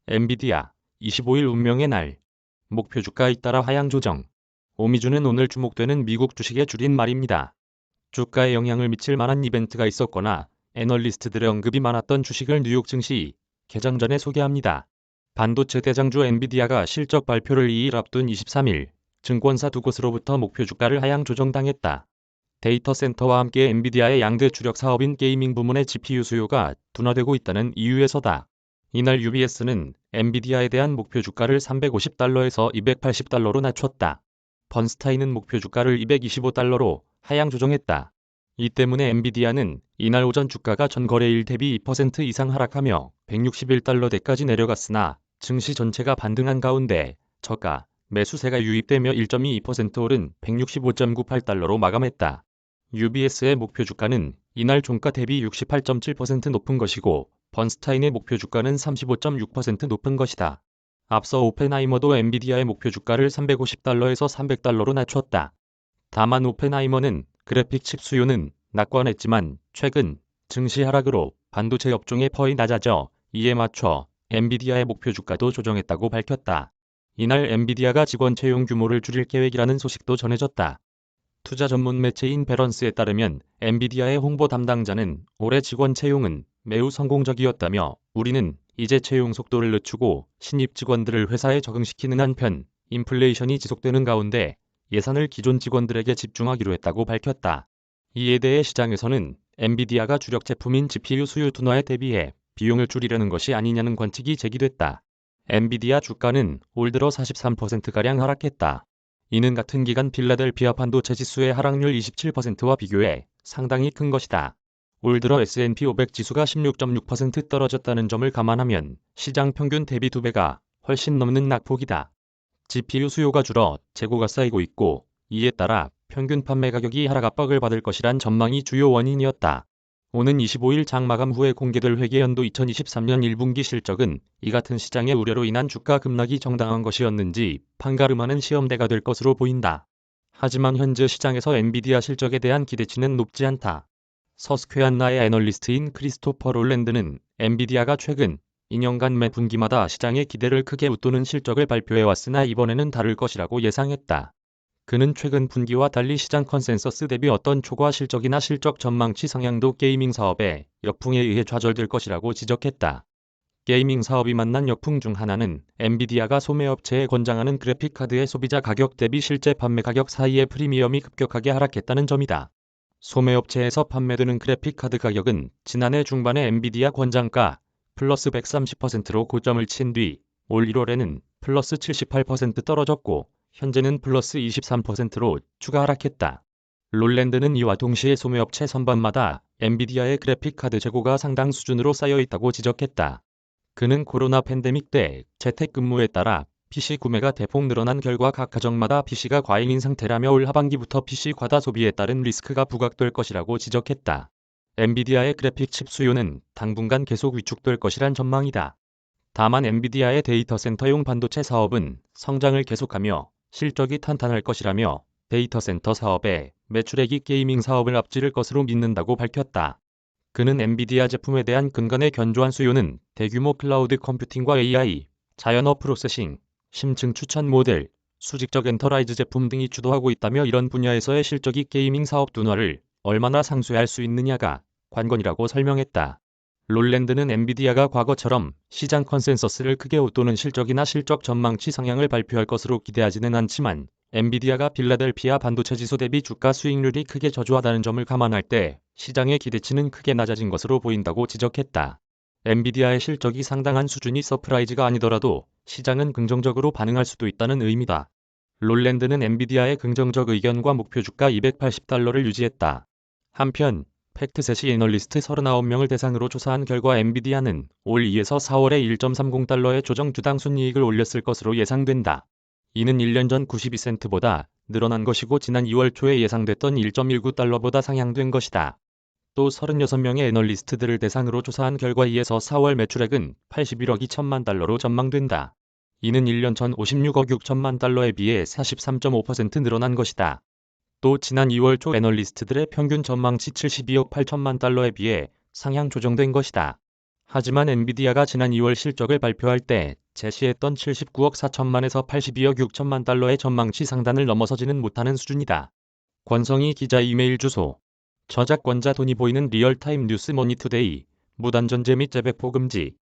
엔비디아 25일 운명의 날. 목표 주가 잇따라 하향 조정. 오미주는 오늘 주목되는 미국 주식의 줄임말입니다. 주가에 영향을 미칠 만한 이벤트가 있었거나 애널리스트들의 언급이 많았던 주식을 뉴욕 증시 개장 전에 소개합니다. 반도체 대장주 엔비디아가 실적 발표를 2일 앞둔 23일, 증권사 두 곳으로부터 목표 주가를 하향 조정당했다. 데이터 센터와 함께 엔비디아의 양대 주력 사업인 게이밍 부문의 GPU 수요가 둔화되고 있다는 이유에서다. 이날 UBS는 엔비디아에 대한 목표 주가를 350달러에서 280달러로 낮췄다. 번스타인은 목표 주가를 225달러로 하향 조정했다. 이 때문에 엔비디아는 이날 오전 주가가 전 거래일 대비 2% 이상 하락하며 161달러대까지 내려갔으나 증시 전체가 반등한 가운데 저가 매수세가 유입되며 1.22% 오른 165.98달러로 마감했다. UBS의 목표 주가는 이날 종가 대비 68.7% 높은 것이고 번스타인의 목표 주가는 35.6% 높은 것이다. 앞서 오펜하이머도 엔비디아의 목표 주가를 350달러에서 300달러로 낮췄다. 다만 오펜하이머는 그래픽 칩 수요는 낙관했지만 최근 증시 하락으로 반도체 업종의 펄이 낮아져 이에 맞춰 엔비디아의 목표 주가도 조정했다고 밝혔다. 이날 엔비디아가 직원 채용 규모를 줄일 계획이라는 소식도 전해졌다. 투자 전문 매체인 배런스에 따르면 엔비디아의 홍보 담당자는 올해 직원 채용은 매우 성공적이었다며 우리는 이제 채용 속도를 늦추고 신입 직원들을 회사에 적응시키는 한편 인플레이션이 지속되는 가운데 예산을 기존 직원들에게 집중하기로 했다고 밝혔다. 이에 대해 시장에서는 엔비디아가 주력 제품인 GPU 수요 둔화에 대비해 비용을 줄이려는 것이 아니냐는 관측이 제기됐다. 엔비디아 주가는 올 들어 43%가량 하락했다. 이는 같은 기간 필라델피아 반도체 지수의 하락률 27%와 비교해 상당히 큰 것이다. 올 들어 S&P 500 지수가 16.6% 떨어졌다는 점을 감안하면 시장 평균 대비 2배가 훨씬 넘는 낙폭이다. GPU 수요가 줄어 재고가 쌓이고 있고 이에 따라 평균 판매 가격이 하락 압박을 받을 것이란 전망이 주요 원인이었다. 오는 25일 장마감 후에 공개될 회계연도 2023년 1분기 실적은 이 같은 시장의 우려로 인한 주가 급락이 정당한 것이었는지 판가름하는 시험대가 될 것으로 보인다. 하지만 현재 시장에서 엔비디아 실적에 대한 기대치는 높지 않다. 서스퀘안나의 애널리스트인 크리스토퍼 롤랜드는 엔비디아가 최근 2년간 매 분기마다 시장의 기대를 크게 웃도는 실적을 발표해왔으나 이번에는 다를 것이라고 예상했다. 그는 최근 분기와 달리 시장 컨센서스 대비 어떤 초과 실적이나 실적 전망치 상향도 게이밍 사업의 역풍에 의해 좌절될 것이라고 지적했다. 게이밍 사업이 만난 역풍 중 하나는 엔비디아가 소매업체에 권장하는 그래픽카드의 소비자 가격 대비 실제 판매 가격 사이의 프리미엄이 급격하게 하락했다는 점이다. 소매업체에서 판매되는 그래픽카드 가격은 지난해 중반에 엔비디아 권장가 플러스 130%로 고점을 친 뒤 올 1월에는 플러스 78% 떨어졌고 현재는 플러스 23%로 추가 하락했다. 롤랜드는 이와 동시에 소매업체 선반마다 엔비디아의 그래픽카드 재고가 상당 수준으로 쌓여있다고 지적했다. 그는 코로나 팬데믹 때 재택근무에 따라 PC 구매가 대폭 늘어난 결과 각 가정마다 PC가 과잉인 상태라며 올 하반기부터 PC 과다 소비에 따른 리스크가 부각될 것이라고 지적했다. 엔비디아의 그래픽 칩 수요는 당분간 계속 위축될 것이란 전망이다. 다만 엔비디아의 데이터 센터용 반도체 사업은 성장을 계속하며 실적이 탄탄할 것이라며 데이터 센터 사업의 매출액이 게이밍 사업을 앞지를 것으로 믿는다고 밝혔다. 그는 엔비디아 제품에 대한 근간의 견조한 수요는 대규모 클라우드 컴퓨팅과 AI, 자연어 프로세싱, 심층 추천 모델, 수직적 엔터라이즈 제품 등이 주도하고 있다며 이런 분야에서의 실적이 게이밍 사업 둔화를 얼마나 상쇄할 수 있느냐가 관건이라고 설명했다. 롤랜드는 엔비디아가 과거처럼 시장 컨센서스를 크게 웃도는 실적이나 실적 전망치 상향을 발표할 것으로 기대하지는 않지만 엔비디아가 필라델피아 반도체 지수 대비 주가 수익률이 크게 저조하다는 점을 감안할 때 시장의 기대치는 크게 낮아진 것으로 보인다고 지적했다. 엔비디아의 실적이 상당한 수준이 서프라이즈가 아니더라도 시장은 긍정적으로 반응할 수도 있다는 의미다. 롤랜드는 엔비디아의 긍정적 의견과 목표 주가 280달러를 유지했다. 한편 팩트셋이 애널리스트 39명을 대상으로 조사한 결과 엔비디아는 올 2에서 4월에 1.30달러의 조정 주당 순이익을 올렸을 것으로 예상된다. 이는 1년 전 92센트보다 늘어난 것이고 지난 2월 초에 예상됐던 1.19달러보다 상향된 것이다. 또 36명의 애널리스트들을 대상으로 조사한 결과 2에서 4월 매출액은 81억 2천만 달러로 전망된다. 이는 1년 전 56억 6천만 달러에 비해 43.5% 늘어난 것이다. 또 지난 2월 초 애널리스트들의 평균 전망치 72억 8천만 달러에 비해 상향 조정된 것이다. 하지만 엔비디아가 지난 2월 실적을 발표할 때 제시했던 79억 4천만에서 82억 6천만 달러의 전망치 상단을 넘어서지는 못하는 수준이다. 권성희 기자 이메일 주소. 저작권자 돈이 보이는 리얼타임 뉴스 머니투데이. 무단전제 및 재배포 금지.